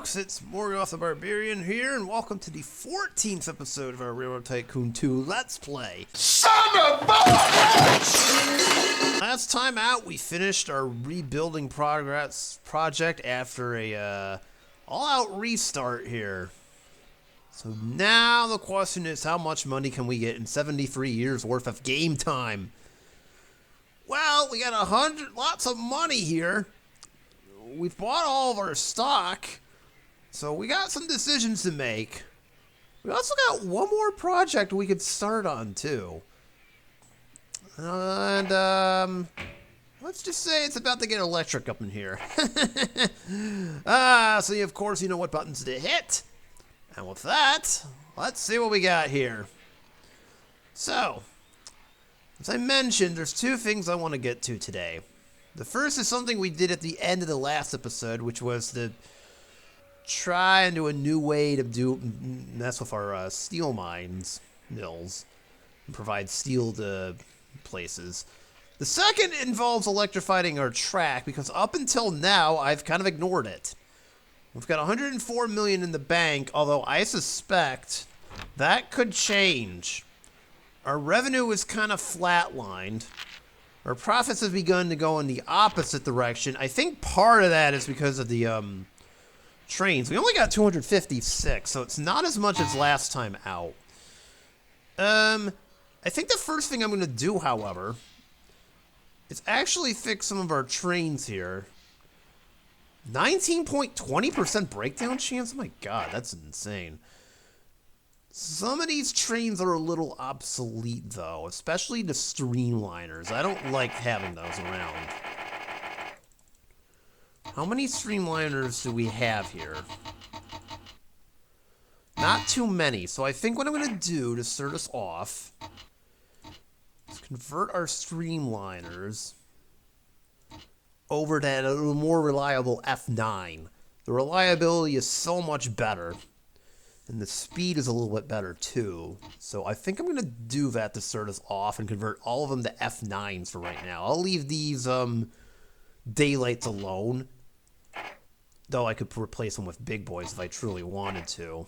folks, it's Morgoth the Barbarian here, and welcome to the 14th episode of our Railroad Tycoon 2 Let's Play. Son of a bitch! Last time out, we finished our rebuilding project after a all-out restart here. So now the question is, how much money can we get in 73 years worth of game time? Well, we got lots of money here. We've bought all of our stock, so we got some decisions to make. We also got one more project we could start on, too. And, let's just say it's about to get electric up in here. So of course you know what buttons to hit. And with that, let's see what we got here. So, as I mentioned, there's two things I want to get to today. The first is something we did at the end of the last episode, which was to try and do a new way to mess with our steel mills, and provide steel to places. The second involves electrifying our track, because up until now, I've kind of ignored it. We've got 104 million in the bank, although I suspect that could change. Our revenue is kind of flatlined. Our profits have begun to go in the opposite direction. I think part of that is because of the trains. We only got 256, so it's not as much as last time out. I think the first thing I'm going to do, however, is actually fix some of our trains here. 19.20% breakdown chance? Oh my god, that's insane. Some of these trains are a little obsolete, though, especially the streamliners. I don't like having those around. How many streamliners do we have here? Not too many, so I think what I'm going to do to start us off is convert our streamliners over to a more reliable F9. The reliability is so much better. And the speed is a little bit better, too. So I think I'm going to do that to start us off and convert all of them to F9s for right now. I'll leave these daylights alone. Though I could replace them with big boys if I truly wanted to.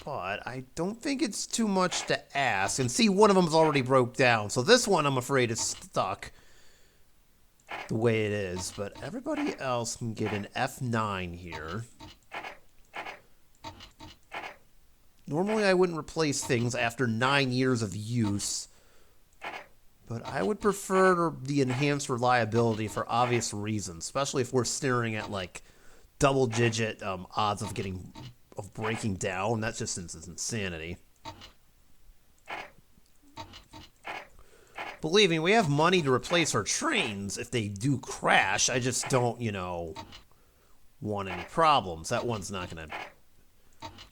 But I don't think it's too much to ask. And see, one of them's already broke down. So this one, I'm afraid, is stuck the way it is, but everybody else can get an F9 here. Normally I wouldn't replace things after 9 years of use, but I would prefer the enhanced reliability for obvious reasons, especially if we're staring at like double-digit odds of breaking down. That's just insanity. Believe me, we have money to replace our trains if they do crash. I just don't, want any problems. That one's not going to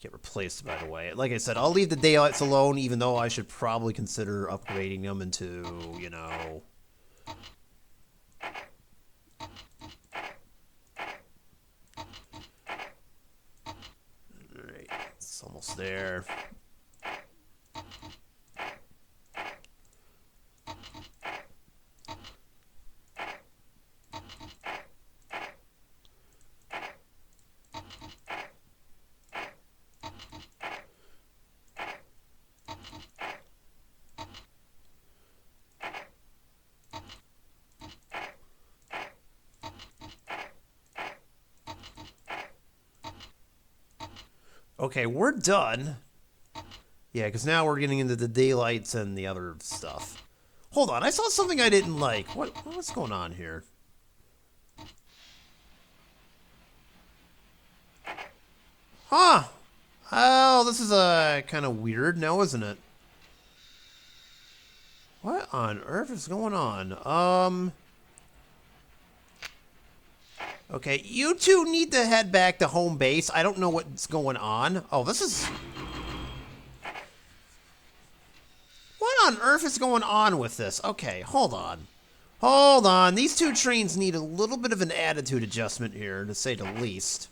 get replaced, by the way. Like I said, I'll leave the daylights alone, even though I should probably consider upgrading them into, Alright, it's almost there. Okay, we're done. Yeah, because now we're getting into the daylights and the other stuff. Hold on, I saw something I didn't like. What's going on here? Huh. Oh, this is kind of weird now, isn't it? What on earth is going on? Okay, you two need to head back to home base. I don't know what's going on. Oh, this is... What on earth is going on with this? Okay, hold on. Hold on. These two trains need a little bit of an attitude adjustment here, to say the least.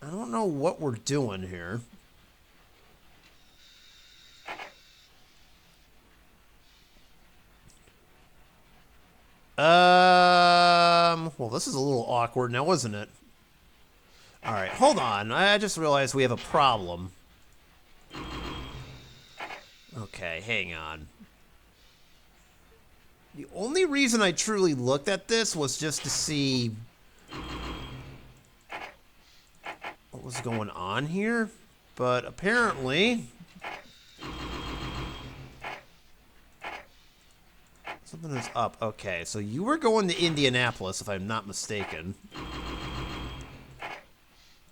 I don't know what we're doing here. Well, this is a little awkward now, isn't it? Alright, hold on. I just realized we have a problem. Okay, hang on. The only reason I truly looked at this was just to see what was going on here. But apparently something is up. Okay, so you were going to Indianapolis, if I'm not mistaken.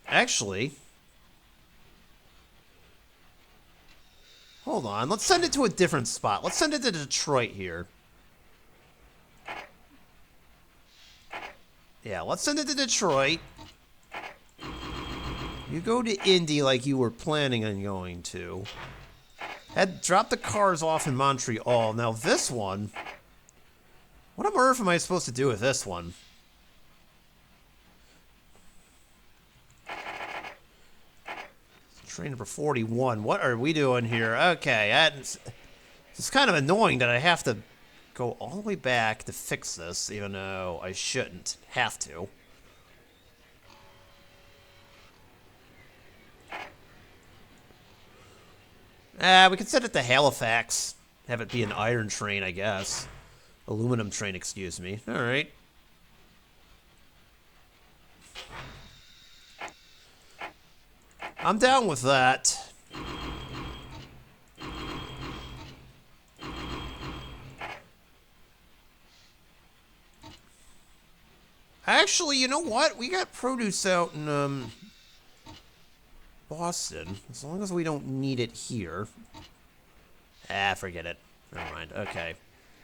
Actually, hold on. Let's send it to a different spot. Let's send it to Detroit here. Yeah, let's send it to Detroit. You go to Indy like you were planning on going to. Drop the cars off in Montreal. Now this one, what on earth am I supposed to do with this one? Train number 41. What are we doing here? Okay, it's kind of annoying that I have to go all the way back to fix this, even though I shouldn't have to. We could send it to Halifax. Have it be an iron train, I guess. Aluminum train, excuse me. Alright. I'm down with that. Actually, you know what? We got produce out in Boston. As long as we don't need it here. Ah, forget it. Never mind. Okay.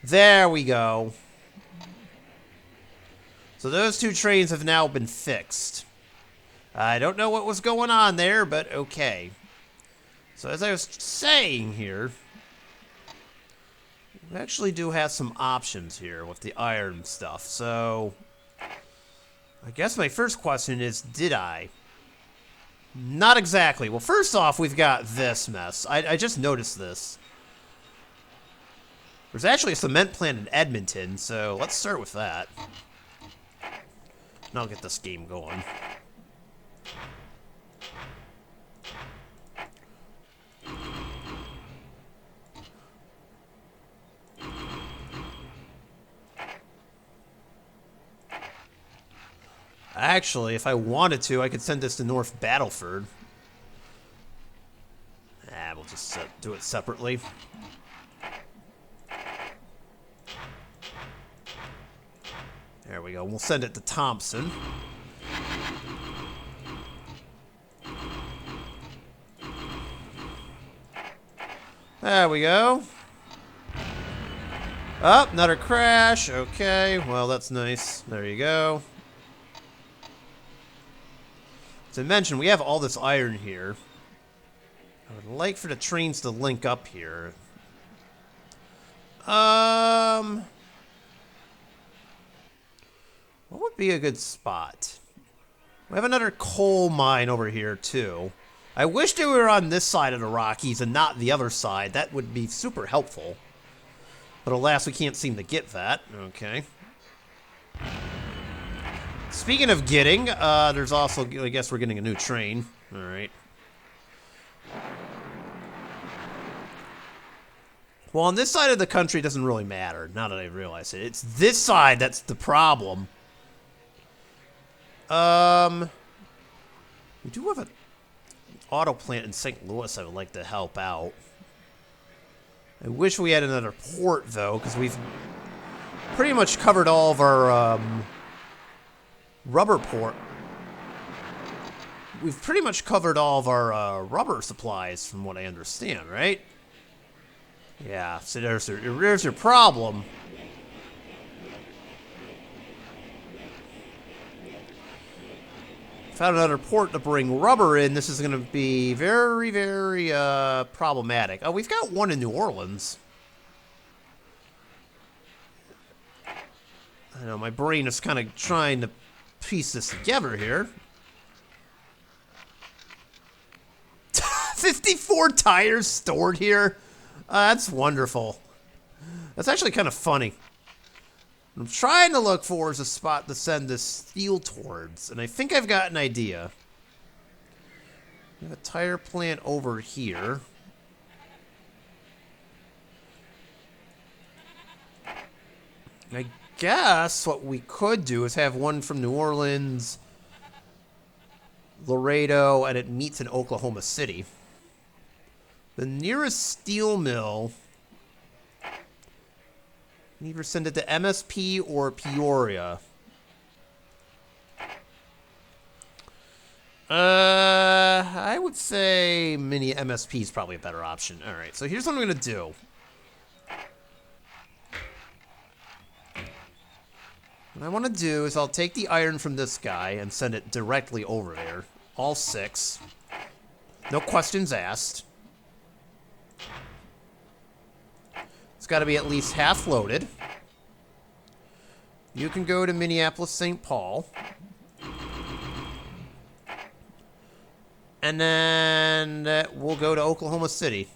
There we go. So those two trains have now been fixed. I don't know what was going on there, but okay. So as I was saying here, we actually do have some options here with the iron stuff. So I guess my first question is, did I? Not exactly. Well, first off, we've got this mess. I just noticed this. There's actually a cement plant in Edmonton, so let's start with that. And I'll get this game going. Actually, if I wanted to, I could send this to North Battleford. We'll just do it separately. There we go. We'll send it to Thompson. There we go. Oh, another crash. Okay, well, that's nice. There you go. As I mentioned, we have all this iron here. I would like for the trains to link up here. What would be a good spot? We have another coal mine over here, too. I wish they were on this side of the Rockies and not the other side. That would be super helpful. But alas, we can't seem to get that. Okay. Speaking of getting, there's also, I guess we're getting a new train. Alright. Well, on this side of the country, it doesn't really matter, now that I realize it. It's this side that's the problem. We do have an auto plant in St. Louis I would like to help out. I wish we had another port, though, because we've pretty much covered all of our, rubber port. We've pretty much covered all of our rubber supplies, from what I understand, right? Yeah, so there's your problem. Found another port to bring rubber in. This is going to be very, very problematic. Oh, we've got one in New Orleans. I know, my brain is kind of trying to piece this together here. 54 tires stored here? That's wonderful. That's actually kind of funny. I'm trying to look for is a spot to send this steel towards, and I think I've got an idea. We have a tire plant over here. I guess what we could do is have one from New Orleans, Laredo, and it meets in Oklahoma City. The nearest steel mill, either send it to MSP or Peoria. I would say mini MSP is probably a better option. All right, so here's what I'm going to do. What I want to do is I'll take the iron from this guy and send it directly over there. All 6. No questions asked. It's got to be at least half loaded. You can go to Minneapolis, St. Paul. And then we'll go to Oklahoma City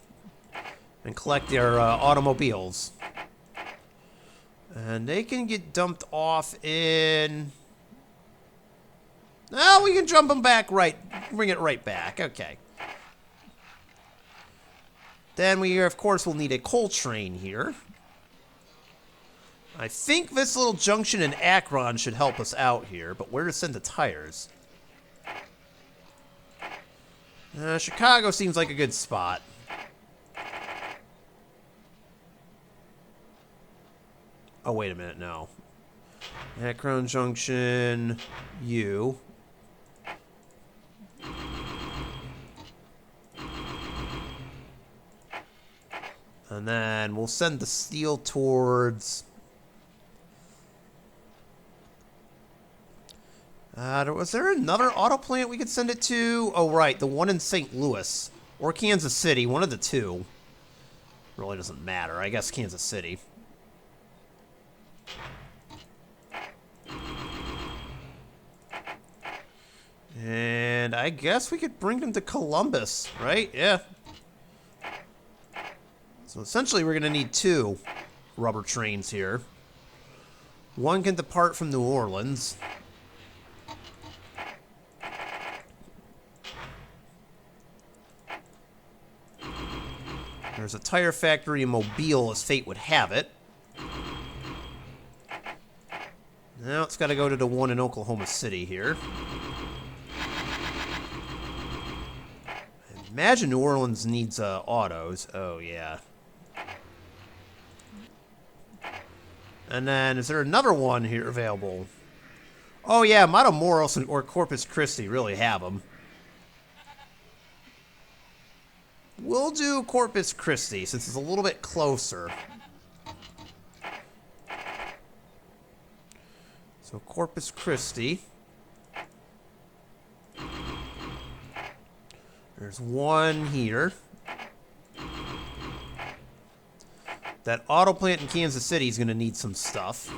and collect their automobiles. And they can get dumped off in... Oh, we can jump them back right. Bring it right back. Okay. Then we, of course, will need a coal train here. I think this little junction in Akron should help us out here, but where to send the tires? Chicago seems like a good spot. Oh, wait a minute, no. Akron Junction, U. And then we'll send the steel towards... was there another auto plant we could send it to? Oh, right, the one in St. Louis. Or Kansas City, one of the two. Really doesn't matter. I guess Kansas City. And I guess we could bring them to Columbus, right? Yeah. So essentially we're going to need 2 rubber trains here. One can depart from New Orleans. There's a tire factory in Mobile, as fate would have it. Now it's got to go to the one in Oklahoma City here. I imagine New Orleans needs autos. Oh, yeah. And then, is there another one here available? Oh, yeah, Matamoros or Corpus Christi really have them. We'll do Corpus Christi, since it's a little bit closer. So, Corpus Christi. There's one here. That auto plant in Kansas City is going to need some stuff.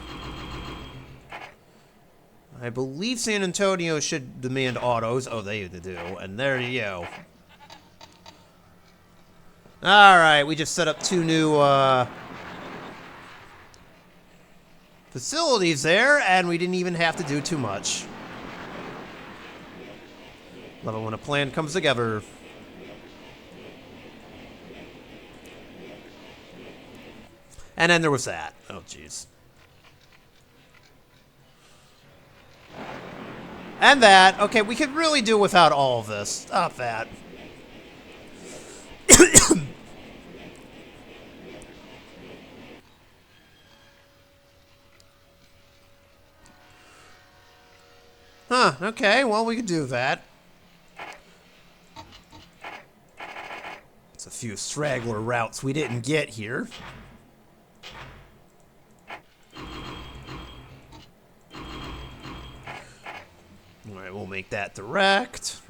I believe San Antonio should demand autos. Oh, they do. And there you go. Alright, we just set up 2 new facilities there, and we didn't even have to do too much. Love it when a plan comes together. And then there was that. Oh, jeez. And that. Okay, we could really do without all of this. Stop that. Huh, okay, well, we could do that. It's a few straggler routes we didn't get here. Alright, we'll make that direct.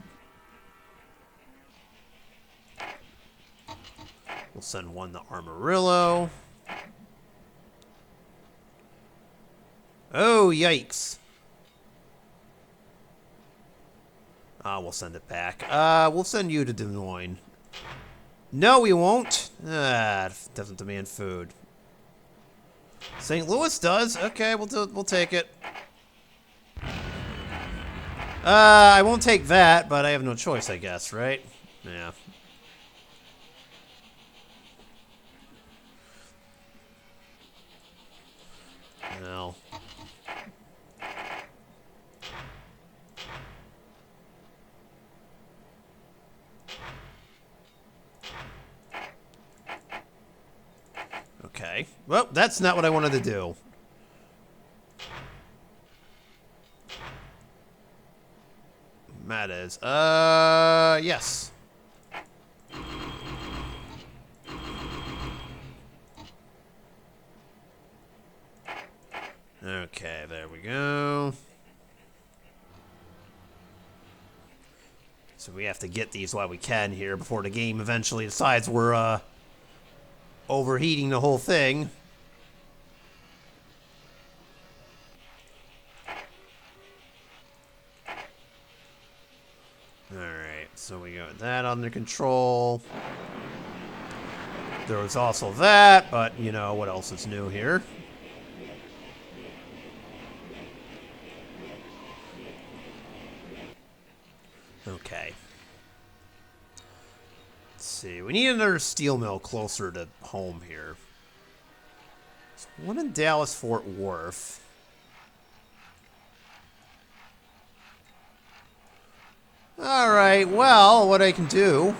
We'll send one to Amarillo. Oh, yikes. We'll send it back. We'll send you to Des Moines. No, we won't. It doesn't demand food. St. Louis does. Okay, we'll take it. I won't take that, but I have no choice, I guess, right? Yeah. No. Okay. Well, that's not what I wanted to do. That is. Yes. Okay, there we go. So we have to get these while we can here before the game eventually decides we're, overheating the whole thing. Alright, so we got that under control. There was also that, but, you know, what else is new here? Okay. Let's see. We need another steel mill closer to home here. There's one in Dallas, Fort Worth. Alright, well, what I can do,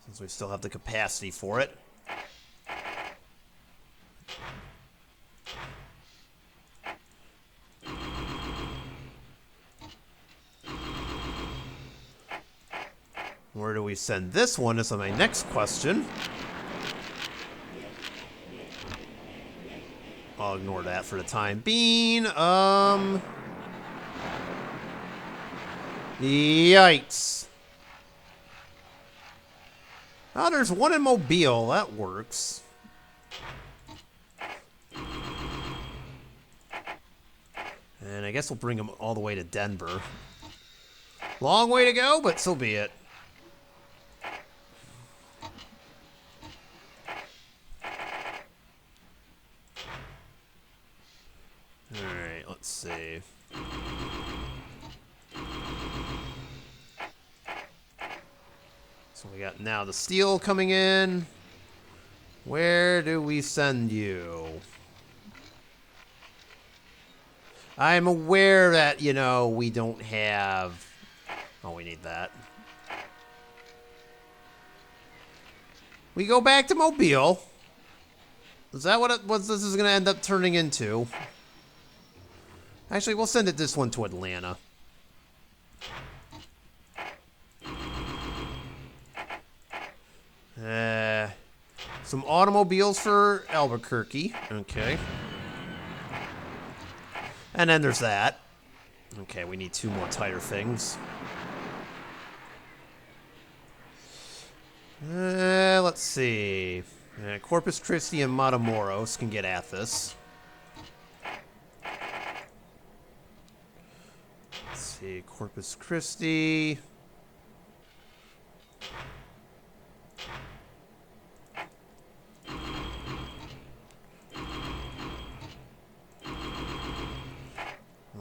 since we still have the capacity for it. Where do we send this one is my next question. I'll ignore that for the time being. Yikes. Oh, there's one in Mobile. That works. And I guess we'll bring them all the way to Denver. Long way to go, but so be it. Alright, let's see. So we got now the steel coming in. Where do we send you? I'm aware that, you know, we don't have... Oh, we need that. We go back to Mobile. Is that what this is going to end up turning into? Actually, we'll send this one to Atlanta. Some automobiles for Albuquerque. Okay. And then there's that. Okay, we need 2 more tire things. Let's see. Corpus Christi and Matamoros can get at this. Let's see. Corpus Christi.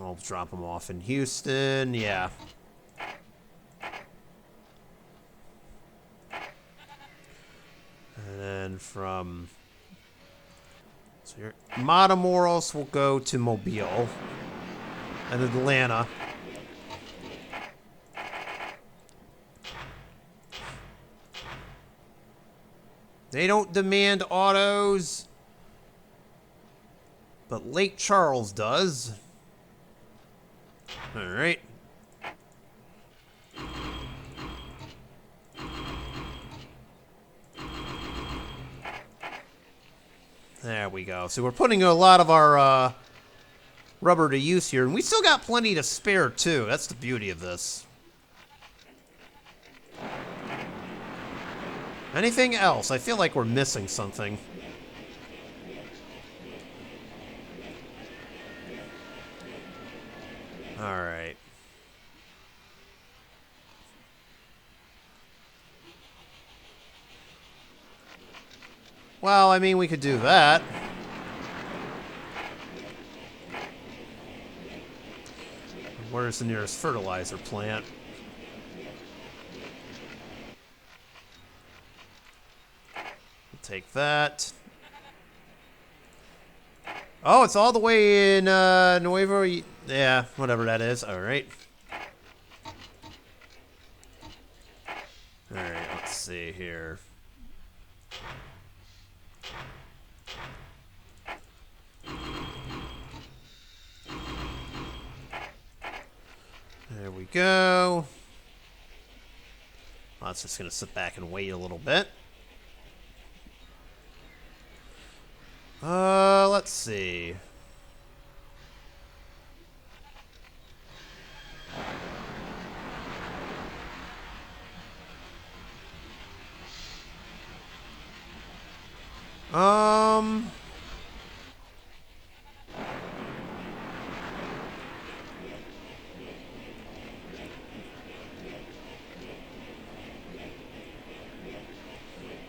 I'll drop them off in Houston. Yeah. And then from... So here, Matamoros will go to Mobile. And Atlanta. They don't demand autos. But Lake Charles does. Alright. There we go. So we're putting a lot of our rubber to use here. And we still got plenty to spare, too. That's the beauty of this. Anything else? I feel like we're missing something. Alright. Well, I mean, we could do that. Where's the nearest fertilizer plant? We'll take that. Oh, it's all the way in Nuevo... Yeah, whatever that is. Alright. Alright, let's see here. There we go. Well, it's just going to sit back and wait a little bit. Let's see.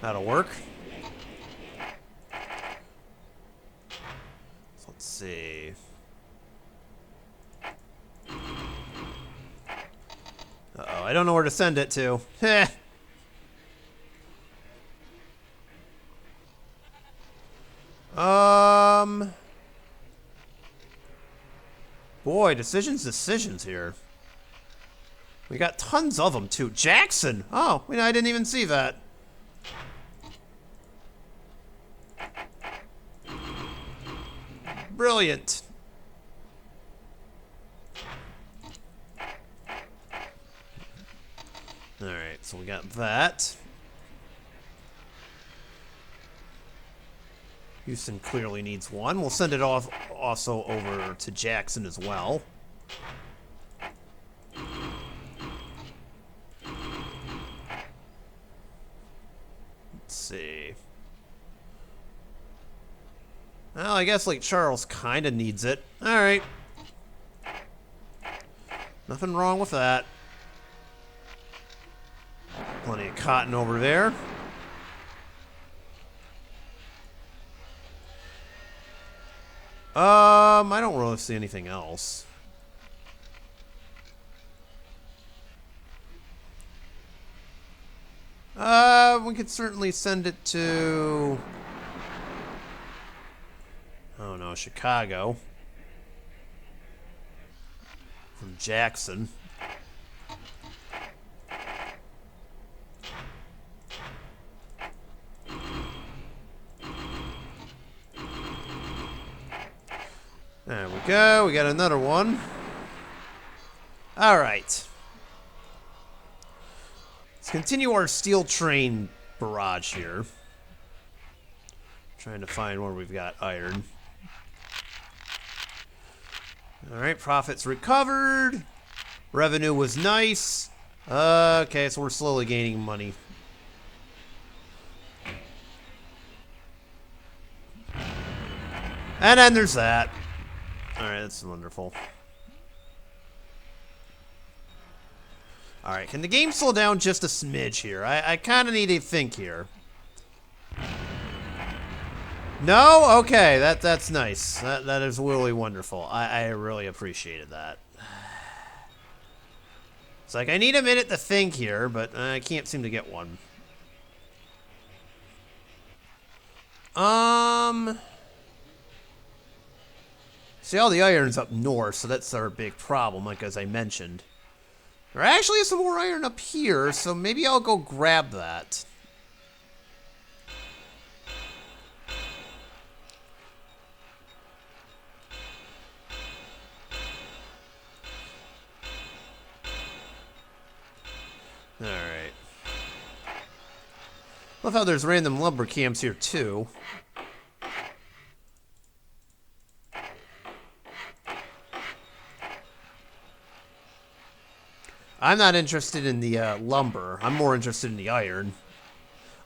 That'll work. So let's see. Uh-oh, I don't know where to send it to. Heh. Boy, decisions here. We got tons of them, too. Jackson! Oh, I didn't even see that. Brilliant. Alright, so we got that. Houston clearly needs one. We'll send it off also over to Jackson as well. Let's see. Well, I guess Lake Charles kind of needs it. Alright. Nothing wrong with that. Plenty of cotton over there. I don't really see anything else. We could certainly send it to... oh no, Chicago. From Jackson. There we go. We got another one. All right. Let's continue our steel train barrage here. Trying to find where we've got iron. All right, profits recovered. Revenue was nice. Okay, so we're slowly gaining money. And then there's that. Alright, that's wonderful. Alright, can the game slow down just a smidge here? I kind of need to think here. No? Okay, that's nice. That is really wonderful. I really appreciated that. It's like, I need a minute to think here, but I can't seem to get one. See, all the iron's up north, so that's our big problem, like as I mentioned. There actually is some more iron up here, so maybe I'll go grab that. Alright. Love how there's random lumber camps here, too. I'm not interested in the lumber. I'm more interested in the iron.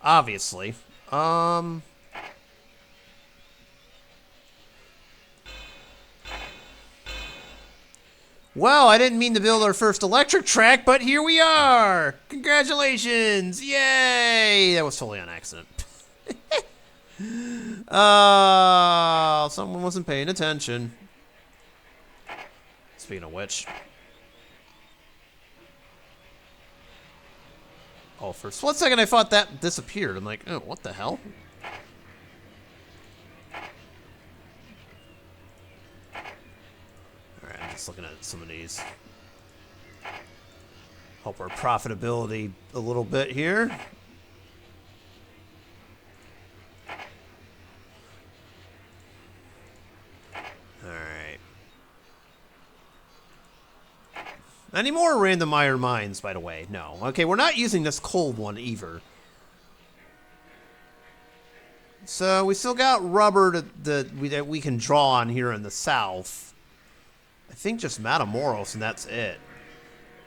Obviously. Well, I didn't mean to build our first electric track, but here we are! Congratulations! Yay! That was totally on accident. Someone wasn't paying attention. Speaking of which... Oh, for a split second I thought that disappeared. I'm like, oh, what the hell? Alright, I'm just looking at some of these. Help our profitability a little bit here. Alright. Any more random iron mines, by the way? No. Okay, we're not using this cold one either. So we still got rubber that we can draw on here in the south. I think just Matamoros and that's it.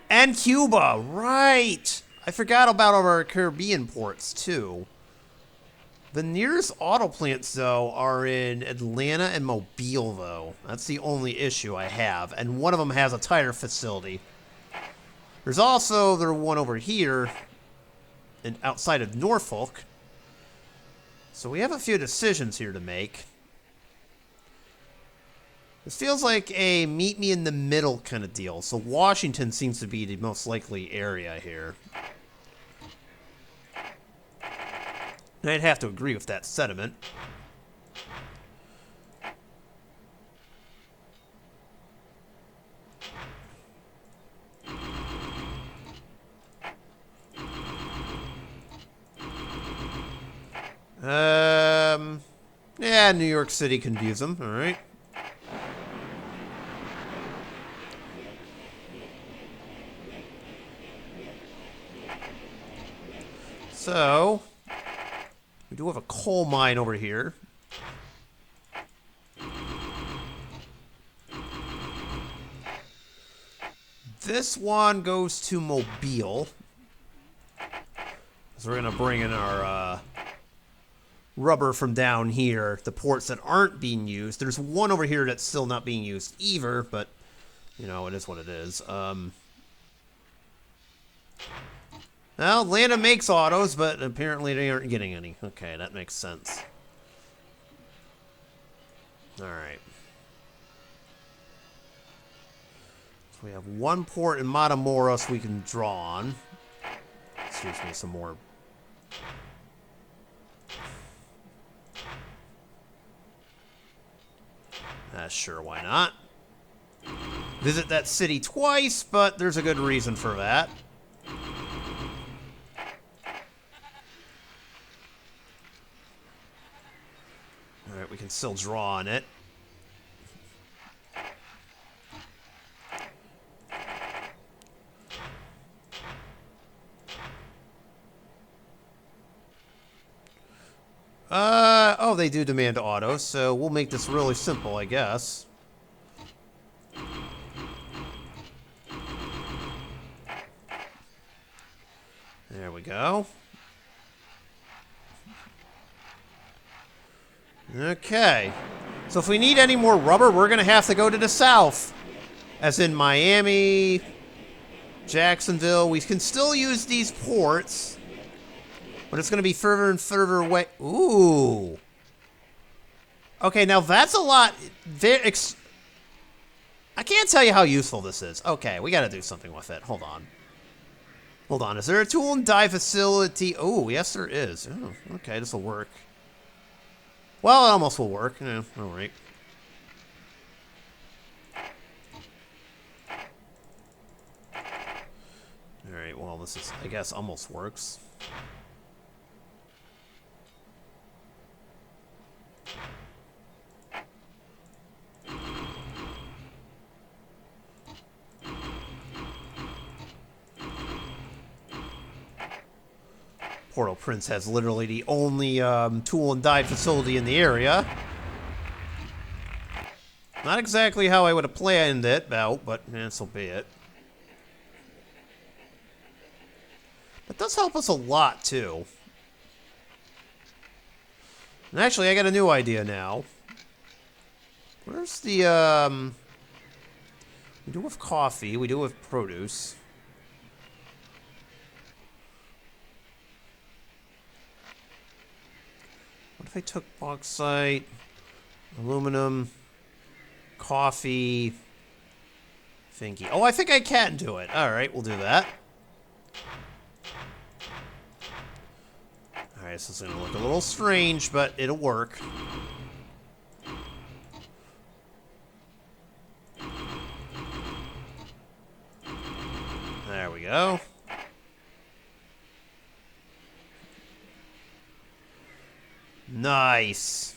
And Cuba, right! I forgot about our Caribbean ports too. The nearest auto plants, though, are in Atlanta and Mobile, though. That's the only issue I have. And one of them has a tire facility. There's also the one over here, outside of Norfolk. So we have a few decisions here to make. This feels like a meet me in the middle kind of deal. So Washington seems to be the most likely area here. And I'd have to agree with that sentiment. Yeah, New York City can use them, alright. So, we do have a coal mine over here. This one goes to Mobile. So we're going to bring in our rubber from down here, the ports that aren't being used. There's one over here that's still not being used either, but, you know, it is what it is. Well, Atlanta makes autos, but apparently they aren't getting any. Okay, that makes sense. Alright. So we have one port in Matamoros we can draw on. Excuse me, some more. Sure, why not? Visit that city twice, but there's a good reason for that. Alright, we can still draw on it. Oh, they do demand auto, so we'll make this really simple, I guess. There we go. Okay. So if we need any more rubber, we're going to have to go to the south. As in Miami, Jacksonville. We can still use these ports, but it's going to be further and further away. Ooh. Okay, now that's a lot. I can't tell you how useful this is. Okay, we got to do something with it. Hold on. Hold on. Is there a tool and die facility? Oh, yes, there is. Oh, okay, this will work. Well, it almost will work. Yeah, all right. All right, well, this is, I guess, almost works. Port-au-Prince has literally the only tool and die facility in the area. Not exactly how I would have planned it out, but so be it. That does help us a lot, too. And actually, I got a new idea now. Where's the, we do have coffee, we do have produce. What if I took bauxite, aluminum, coffee, thingy? Oh, I think I can do it. All right, we'll do that. Alright, this is gonna look a little strange, but it'll work. There we go. Nice.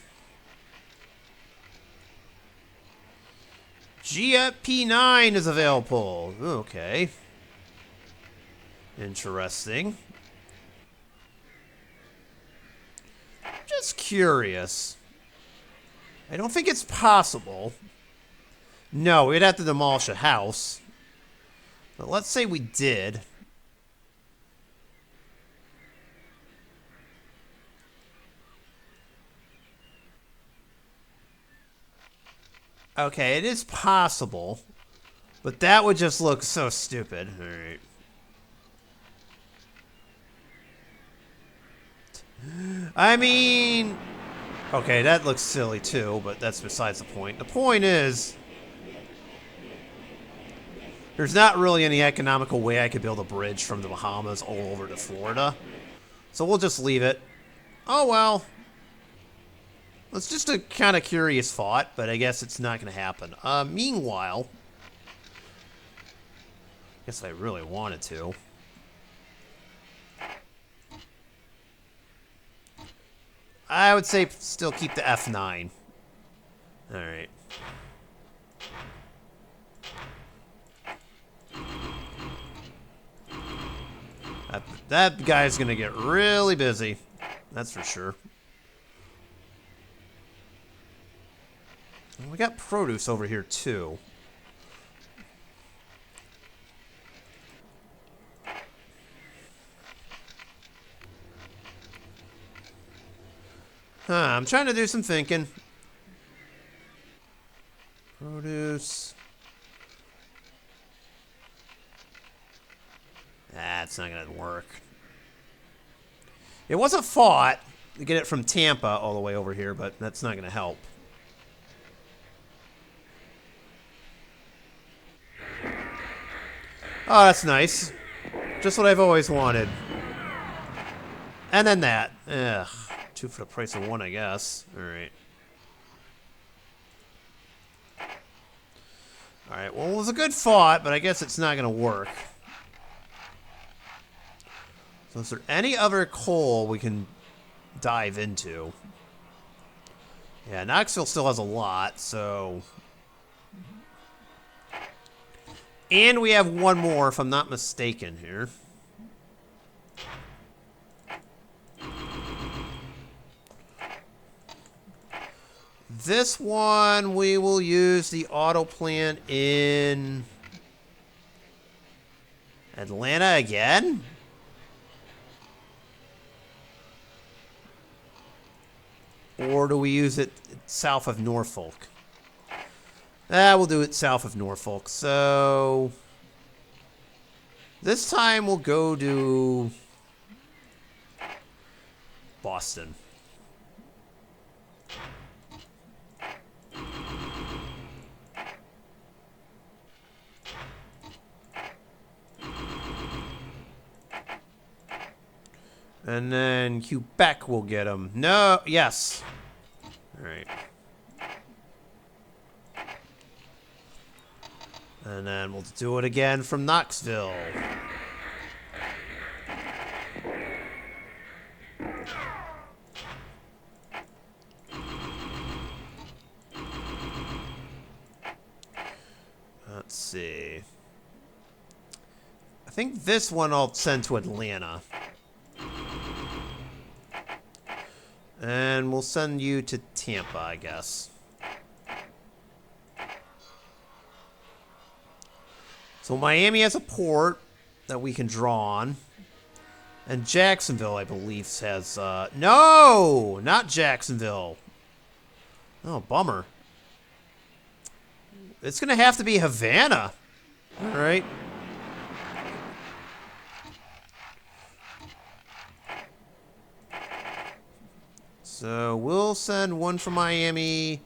GP9 is available. Okay. Interesting. Just curious. I don't think it's possible. No, we'd have to demolish a house. But let's say we did. Okay, it is possible. But that would just look so stupid. Alright. I mean... Okay, that looks silly too, but that's besides the point. The point is... There's not really any economical way I could build a bridge from the Bahamas all over to Florida. So we'll just leave it. Oh well. It's just a kind of curious thought, but I guess it's not going to happen. Meanwhile... I guess I really wanted to. I would say still keep the F9. Alright. That guy's gonna get really busy. That's for sure. We got produce over here too. I'm trying to do some thinking. Produce. That's not gonna work. It was a thought to get it from Tampa all the way over here, but that's not gonna help. Oh, that's nice. Just what I've always wanted. And then that. Ugh. 2 for the price of 1, I guess. Alright. Alright, well, it was a good thought, but I guess it's not going to work. So is there any other coal we can dive into? Yeah, Knoxville still has a lot, so... And we have one more, if I'm not mistaken, here. This one, we will use the auto plant in Atlanta again? Or do we use it south of Norfolk? We'll do it south of Norfolk. So, this time we'll go to Boston. And then Quebec will get them. No, yes. All right. And then we'll do it again from Knoxville. Let's see. I think this one I'll send to Atlanta. And we'll send you to Tampa, I guess. So Miami has a port that we can draw on. And Jacksonville, I believe, has... no! Not Jacksonville. Oh, bummer. It's going to have to be Havana. All right. So we'll send one from Miami,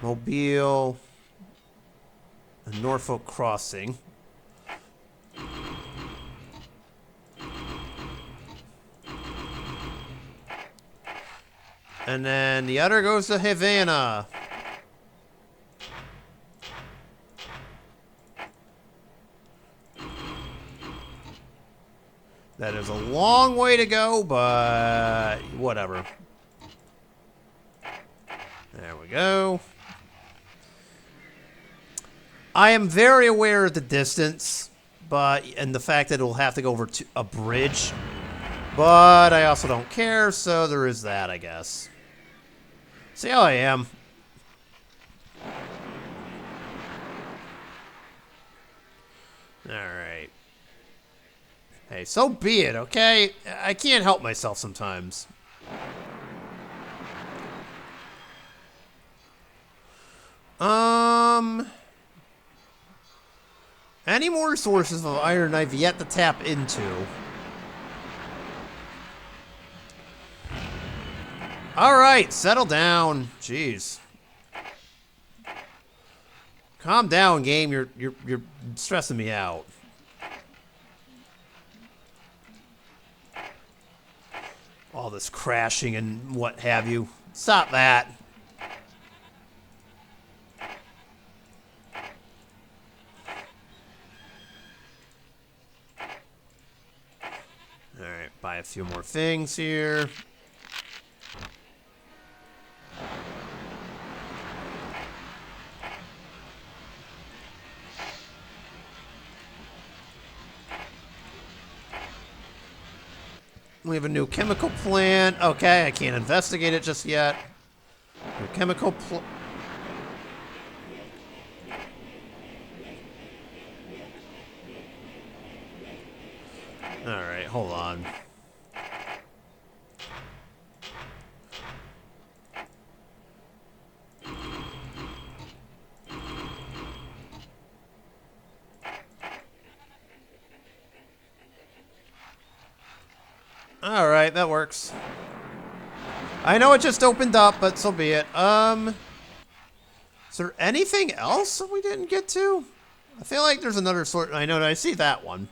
Mobile, and Norfolk Crossing. And then the other goes to Havana. That is a long way to go, but whatever. There we go. I am very aware of the distance, and the fact that it will have to go over to a bridge. But I also don't care, so there is that, I guess. See how I am. Alright. Hey, so be it, okay? I can't help myself sometimes. Any more sources of iron I've yet to tap into? Alright, settle down. Jeez. Calm down, game. You're stressing me out. All this crashing and what have you. Stop that. Alright, buy a few more things here. We have a new chemical plant. Okay, I can't investigate it just yet. New chemical plant. Alright, hold on. Alright, that works. I know it just opened up, but so be it. Is there anything else that we didn't get to? I feel like there's another sort. I know that I see that one.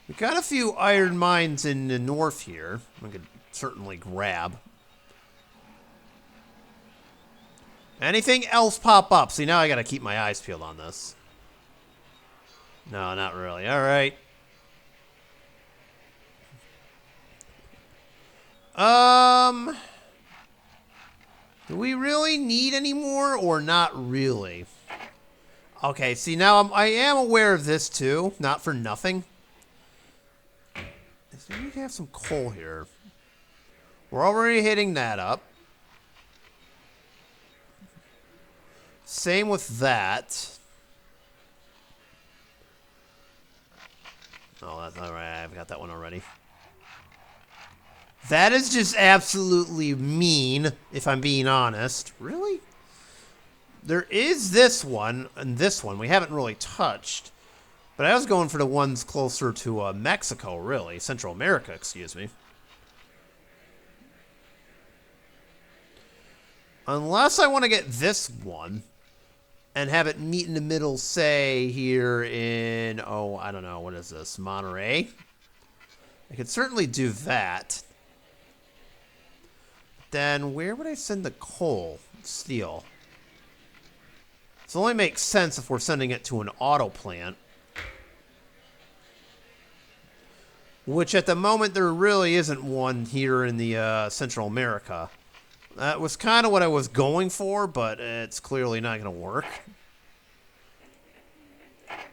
We got a few iron mines in the north here. We could certainly grab. Anything else pop up? See, now I gotta keep my eyes peeled on this. No, not really. All right. Do we really need any more or not really? Okay, see, now I am aware of this too. Not for nothing. We need to have some coal here. We're already hitting that up. Same with that. Oh, that's all right. I've got that one already. That is just absolutely mean, if I'm being honest. Really? There is this one and this one we haven't really touched. But I was going for the ones closer to Mexico, really. Central America, excuse me. Unless I want to get this one and have it meet in the middle, say, here in, oh, I don't know, what is this, Monterey? I could certainly do that. Then where would I send the coal? Steel. This only makes sense if we're sending it to an auto plant. Which at the moment there really isn't one here in the Central America. That was kind of what I was going for, but it's clearly not going to work.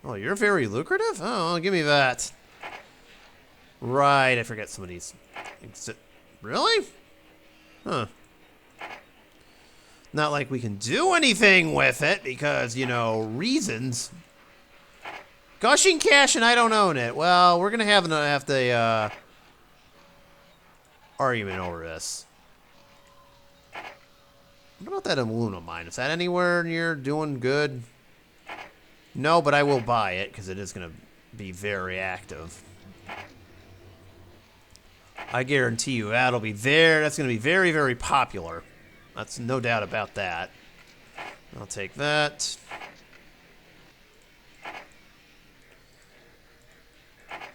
Oh, you're very lucrative? Oh, give me that. Right, I forget some of these. Really? Huh. Not like we can do anything with it because, you know, reasons. Gushing cash and I don't own it. Well, we're going to have the argument over this. What about that aluminum mine? Is that anywhere near doing good? No, but I will buy it because it is going to be very active. I guarantee you that'll be there. That's going to be very, very popular. That's no doubt about that. I'll take that.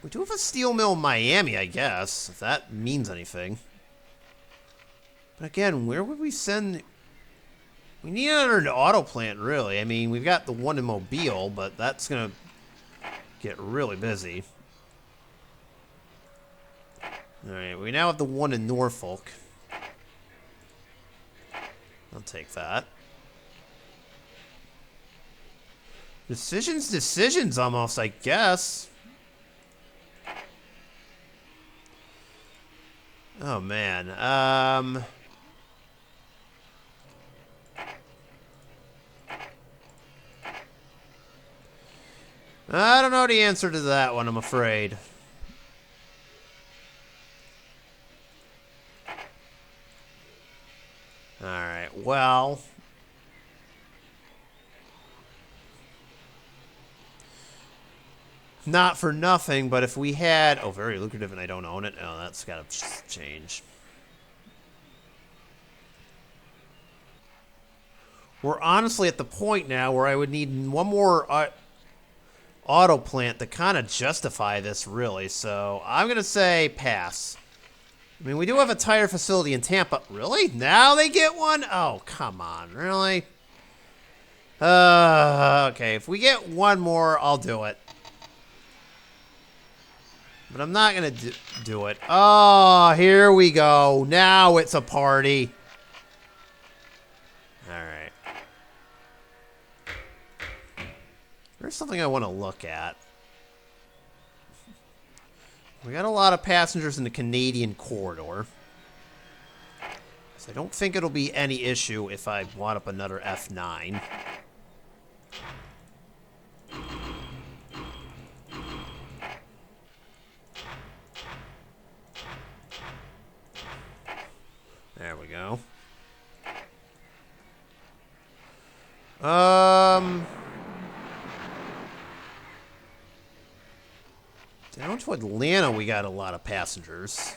We do have a steel mill in Miami, I guess, if that means anything. But again, where would we send... We need another auto plant, really. I mean, we've got the one in Mobile, but that's going to get really busy. Alright, we now have the one in Norfolk. I'll take that. Decisions almost, I guess. Oh, man. I don't know the answer to that one, I'm afraid. Alright, well... Not for nothing, but if we had... Oh, very lucrative and I don't own it. Oh, that's got to change. We're honestly at the point now where I would need one more auto plant to kind of justify this, really. So I'm going to say pass. I mean, we do have a tire facility in Tampa. Really? Now they get one? Oh, come on. Really? Okay, if we get one more, I'll do it. But I'm not going to do it. Oh, here we go. Now it's a party. All right. There's something I want to look at. We got a lot of passengers in the Canadian corridor. So I don't think it'll be any issue if I want up another F9. There we go. Down to Atlanta, we got a lot of passengers.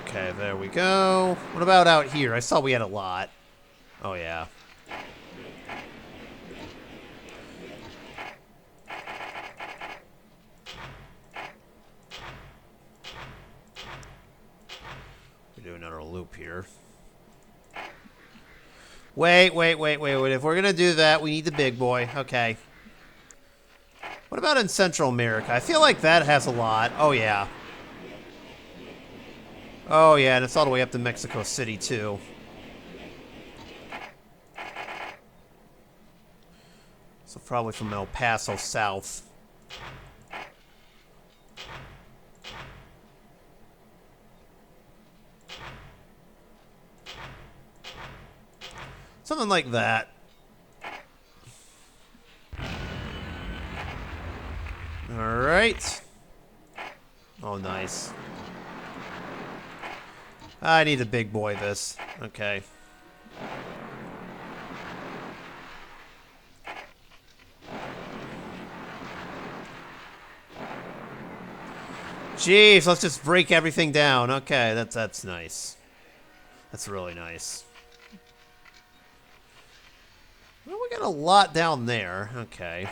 Okay, there we go. What about out here? I saw we had a lot. Oh, yeah. We do another loop here. Wait. If we're going to do that, we need the big boy. Okay. What about in Central America? I feel like that has a lot. Oh, yeah. Oh, yeah, and it's all the way up to Mexico City, too. So probably from El Paso south. Something like that. All right. Oh, nice. I need a big boy this. Okay. Jeez, let's just break everything down. Okay, that's nice. That's really nice. Well, we got a lot down there. Okay.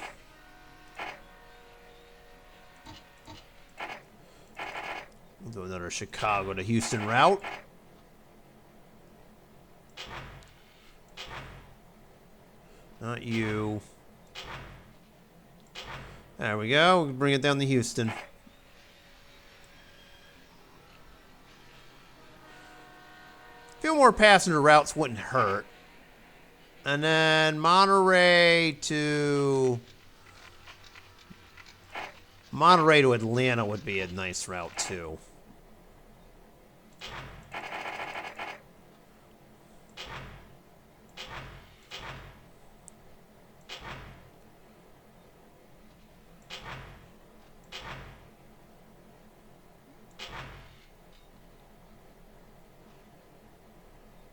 We'll do another Chicago to Houston route. Not you. There we go. We can bring it down to Houston. A few more passenger routes wouldn't hurt. And then Monterey to Atlanta would be a nice route too.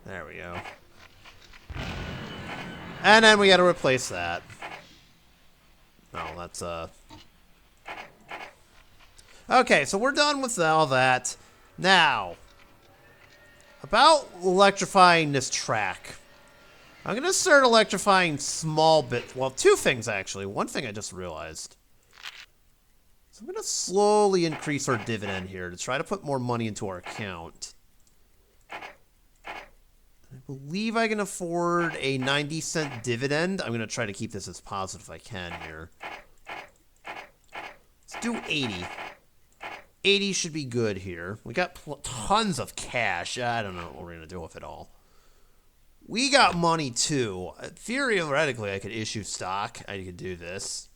There we go. And then we got to replace that. Oh, that's Okay, so we're done with all that. Now, about electrifying this track. I'm going to start electrifying small bits. Well, two things, actually. One thing I just realized. So I'm going to slowly increase our dividend here to try to put more money into our account. I believe I can afford a 90-cent dividend. I'm going to try to keep this as positive if I can here. Let's do 80. 80 should be good here. We got tons of cash. I don't know what we're going to do with it all. We got money, too. Theoretically, I could issue stock. I could do this.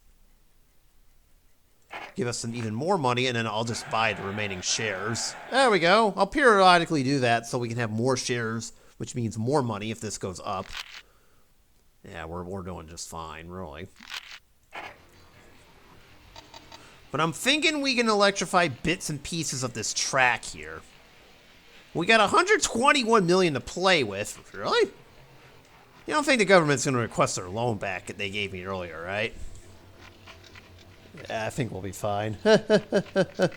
Give us some even more money, and then I'll just buy the remaining shares. There we go. I'll periodically do that so we can have more shares, which means more money if this goes up. Yeah, we're doing just fine, really. But I'm thinking we can electrify bits and pieces of this track here. We got 121 million to play with. Really? You don't think the government's going to request their loan back that they gave me earlier, right? Yeah, I think we'll be fine. Okay.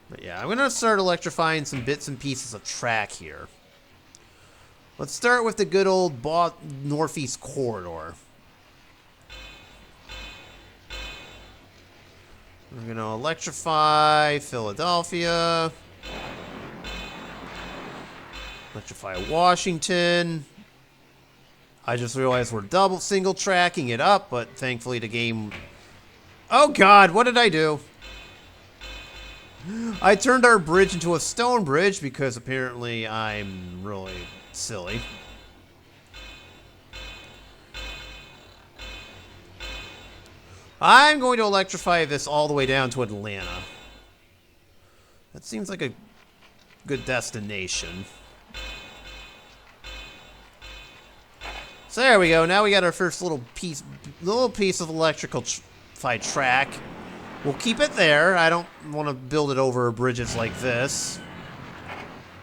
But yeah, I'm going to start electrifying some bits and pieces of track here. Let's start with the good old Northeast Corridor. We're going to electrify Philadelphia. Electrify Washington. I just realized we're single tracking it up, but thankfully the game... Oh god, what did I do? I turned our bridge into a stone bridge because apparently I'm really silly. I'm going to electrify this all the way down to Atlanta. That seems like a good destination. So there we go. Now we got our first little piece of electrified track. We'll keep it there. I don't want to build it over bridges like this.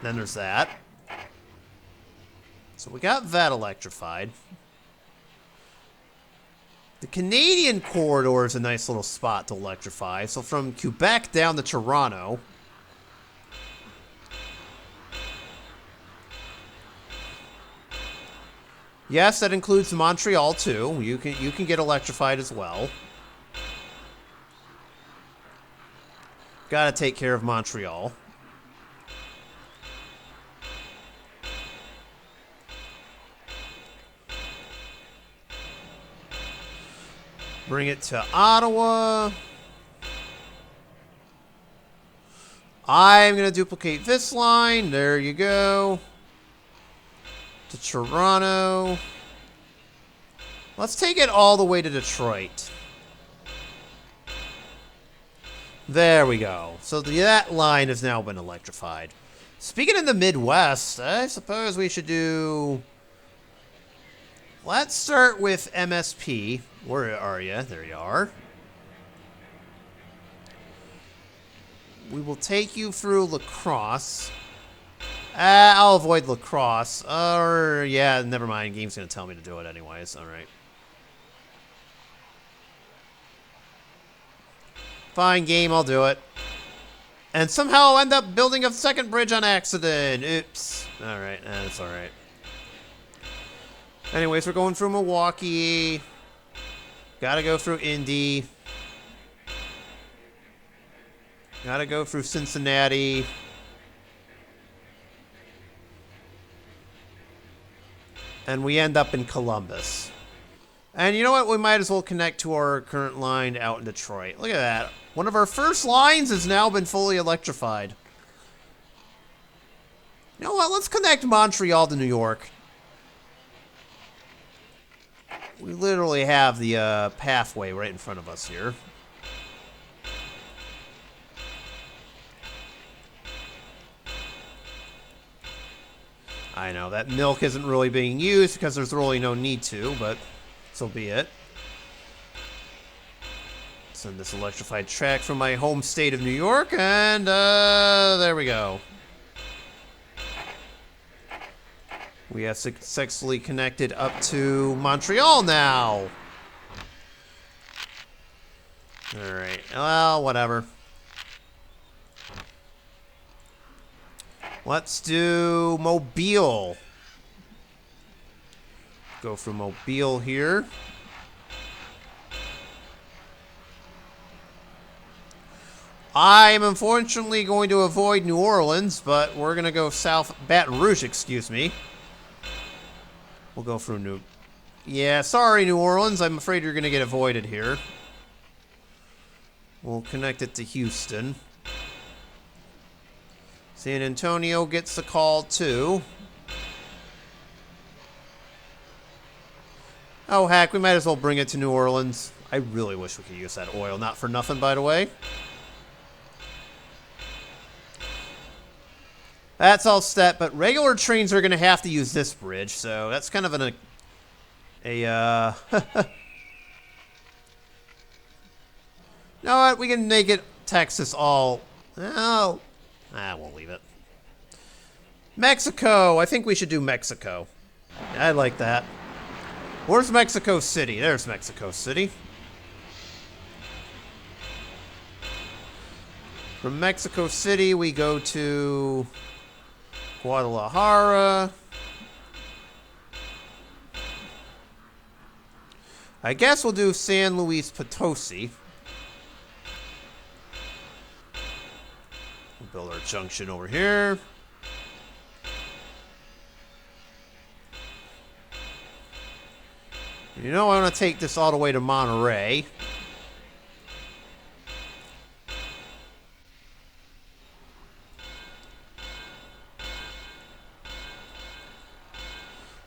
Then there's that. So we got that electrified. The Canadian corridor is a nice little spot to electrify. So from Quebec down to Toronto. Yes, that includes Montreal too. You can get electrified as well. Gotta take care of Montreal. Bring it to Ottawa. I'm going to duplicate this line. There you go. To Toronto. Let's take it all the way to Detroit. There we go. So that line has now been electrified. Speaking of the Midwest, I suppose we should do... Let's start with MSP. Where are you? There you are. We will take you through La Crosse. I'll avoid La Crosse. Or, yeah, never mind. Game's going to tell me to do it anyways. Alright. Fine, game. I'll do it. And somehow I'll end up building a second bridge on accident. Oops. Alright, that's alright. Anyways, we're going through Milwaukee. Gotta go through Indy. Gotta go through Cincinnati. And we end up in Columbus. And you know what? We might as well connect to our current line out in Detroit. Look at that. One of our first lines has now been fully electrified. You know what? Let's connect Montreal to New York. We literally have the pathway right in front of us here. I know, that milk isn't really being used because there's really no need to, but so be it. Send this electrified track from my home state of New York, and there we go. We have successfully connected up to Montreal now. Alright, well, whatever. Let's do Mobile. Go for Mobile here. I'm unfortunately going to avoid New Orleans, but we're going to go south. Baton Rouge, excuse me. We'll go through New... Yeah, sorry, New Orleans. I'm afraid you're going to get avoided here. We'll connect it to Houston. San Antonio gets the call, too. Oh, heck, we might as well bring it to New Orleans. I really wish we could use that oil. Not for nothing, by the way. That's all set, but regular trains are going to have to use this bridge, so that's kind of you know what? We can make it Texas all... Oh. We'll leave it. Mexico. I think we should do Mexico. I like that. Where's Mexico City? There's Mexico City. From Mexico City, we go to Guadalajara. I guess we'll do San Luis Potosi. We'll build our junction over here. You know, I want to take this all the way to Monterey.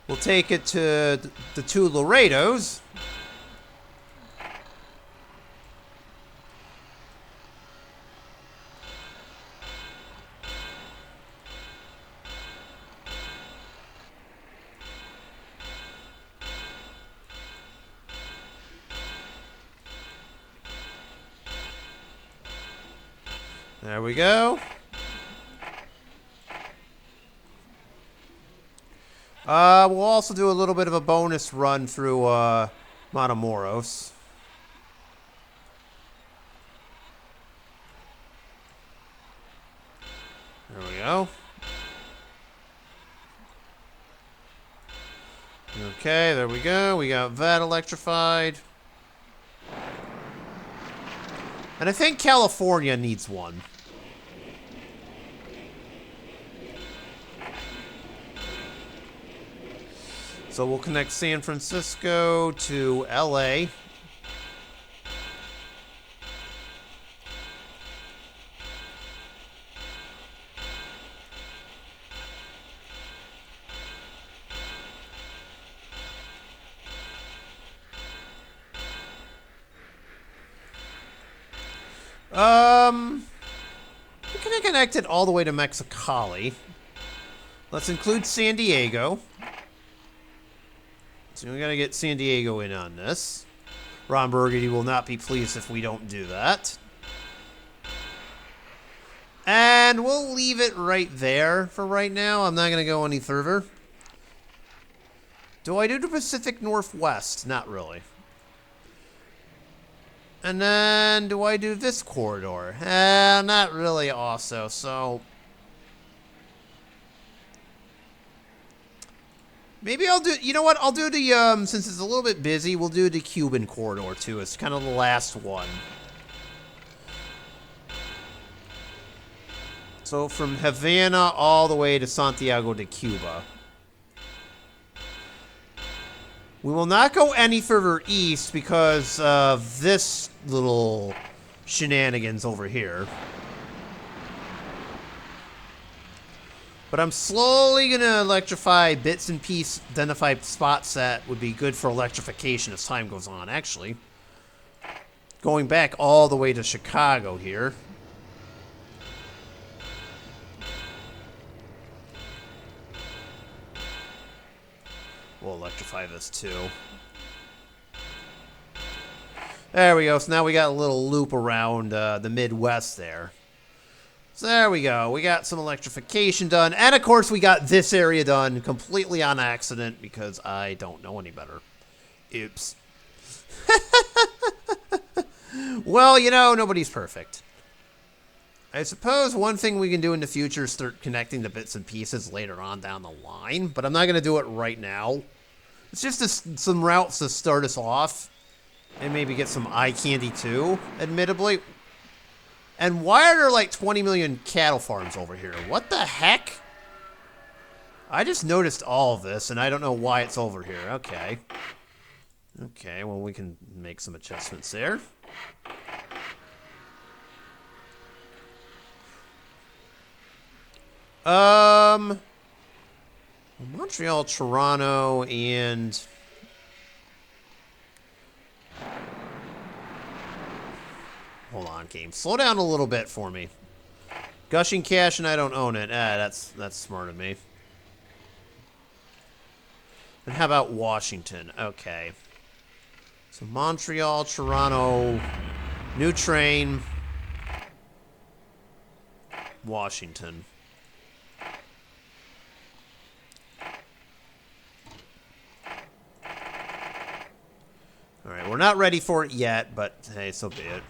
We'll take it to the two Laredos. There we go. We'll also do a little bit of a bonus run through Matamoros. There we go. Okay, there we go. We got that electrified. And I think California needs one. So we'll connect San Francisco to LA. We can connect it all the way to Mexicali. Let's include San Diego. So we gotta get San Diego in on this. Ron Burgundy will not be pleased if we don't do that. And we'll leave it right there for right now. I'm not gonna go any further. Do I do the Pacific Northwest? Not really. And then, do I do this corridor? Not really also, so... Maybe I'll do... You know what? I'll do the, since it's a little bit busy, we'll do the Cuban corridor, too. It's kind of the last one. So, from Havana all the way to Santiago de Cuba. We will not go any further east because of this little shenanigans over here. But I'm slowly going to electrify bits and pieces, identify spots that would be good for electrification as time goes on, actually. Going back all the way to Chicago here. We'll electrify this too. There we go. So now we got a little loop around the Midwest there. So there we go. We got some electrification done. And of course we got this area done completely on accident because I don't know any better. Oops. Well, you know, nobody's perfect. I suppose one thing we can do in the future is start connecting the bits and pieces later on down the line, but I'm not going to do it right now. It's just some routes to start us off, and maybe get some eye candy too, admittedly. And why are there like 20 million cattle farms over here? What the heck? I just noticed all of this, and I don't know why it's over here. Okay. Okay, well, we can make some adjustments there. Montreal, Toronto, and... Hold on, game. Slow down a little bit for me. Gushing cash and I don't own it. That's smart of me. And how about Washington? Okay. So Montreal, Toronto, new train, Washington. Alright, we're not ready for it yet, but hey, so be it.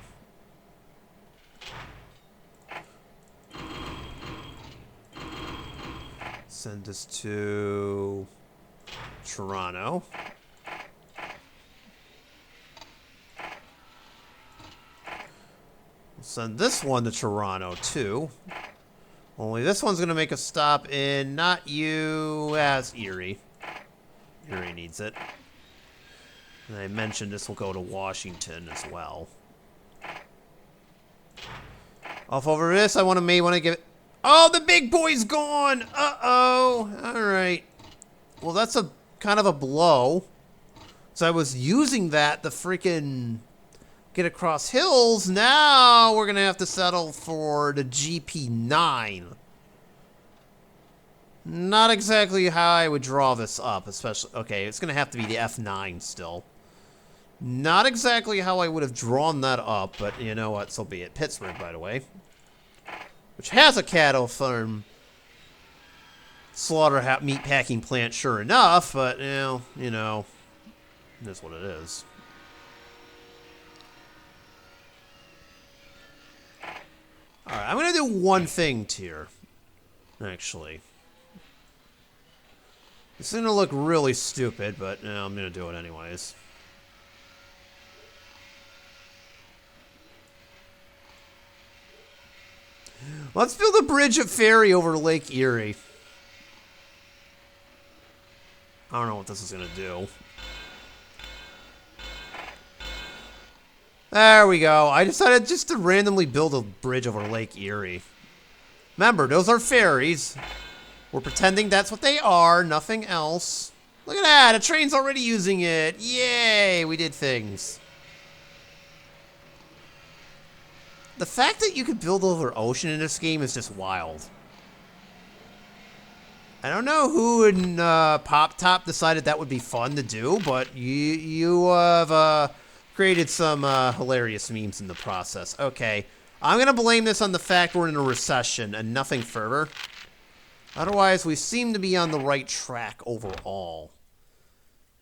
Send this to Toronto. We'll send this one to Toronto, too. Only this one's going to make a stop in not U.S. Erie. Erie needs it. And I mentioned this will go to Washington as well. Off over this, I may want to give it... Oh, the big boy's gone! Uh-oh! Alright. Well, that's a kind of a blow. So I was using that to freaking get across hills. Now we're going to have to settle for the GP9. Not exactly how I would draw this up, especially... Okay, it's going to have to be the F9 still. Not exactly how I would have drawn that up, but you know what, so be it. Pittsburgh, by the way. Which has a cattle farm, slaughterhouse, meat packing plant, sure enough, but, you know, that's what it is. Alright, I'm going to do one thing here, actually. It's going to look really stupid, but I'm going to do it anyways. Let's build a bridge at ferry over Lake Erie. I don't know what this is going to do. There we go. I decided just to randomly build a bridge over Lake Erie. Remember, those are ferries. We're pretending that's what they are, nothing else. Look at that, a train's already using it. Yay, we did things. The fact that you could build over ocean in this game is just wild. I don't know who in Pop Top decided that would be fun to do, but you have created some hilarious memes in the process. Okay, I'm going to blame this on the fact we're in a recession and nothing further. Otherwise, we seem to be on the right track overall.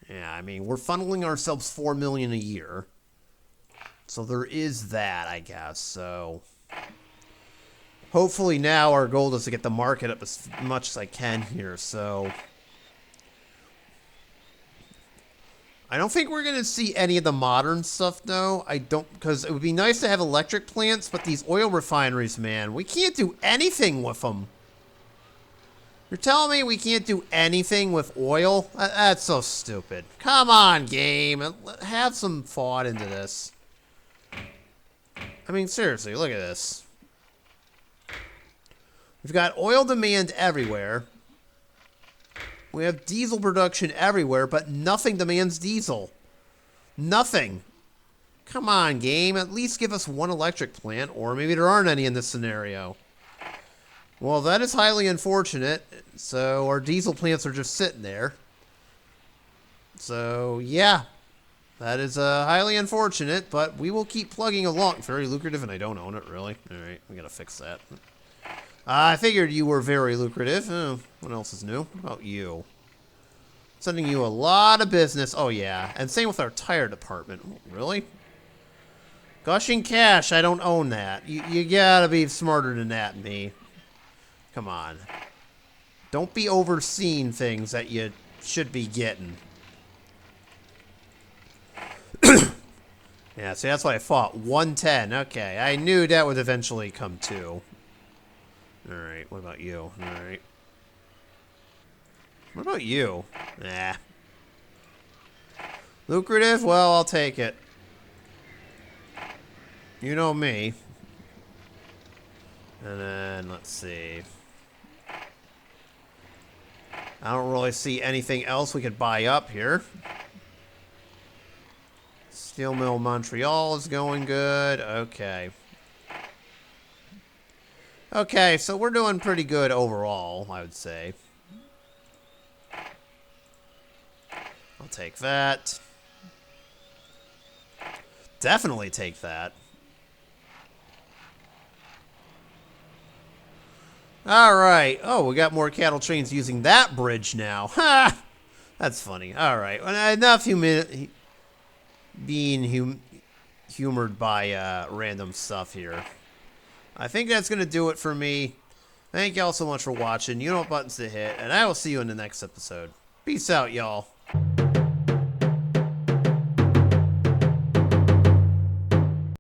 Yeah, I mean, we're funneling ourselves $4 million a year. So there is that, I guess. So hopefully now our goal is to get the market up as much as I can here. So I don't think we're going to see any of the modern stuff, though. I don't, because it would be nice to have electric plants, but these oil refineries, man, we can't do anything with them. You're telling me we can't do anything with oil? That's so stupid. Come on, game. Have some thought into this. I mean, seriously, look at this. We've got oil demand everywhere. We have diesel production everywhere, but nothing demands diesel. Nothing. Come on, game. At least give us one electric plant, or maybe there aren't any in this scenario. Well, that is highly unfortunate. So our diesel plants are just sitting there. So, yeah. That is highly unfortunate, but we will keep plugging along. Very lucrative, and I don't own it, really. Alright, we gotta fix that. I figured you were very lucrative. What else is new? What about you? Sending you a lot of business. Oh, yeah. And same with our tire department. Really? Gushing cash, I don't own that. You gotta be smarter than that, me. Come on. Don't be overseeing things that you should be getting. Yeah, see, that's why I fought 110. Okay, I knew that would eventually come to. Alright, what about you? Alright. What about you? Nah. Lucrative? Well, I'll take it. You know me. And then, let's see. I don't really see anything else we could buy up here. Steel Mill Montreal is going good. Okay. Okay, so we're doing pretty good overall, I would say. I'll take that. Definitely take that. Alright. Oh, we got more cattle trains using that bridge now. Ha! That's funny. Alright. Enough being humored by random stuff here. I think that's going to do it for me. Thank y'all so much for watching. You know what buttons to hit, and I will see you in the next episode. Peace out, y'all.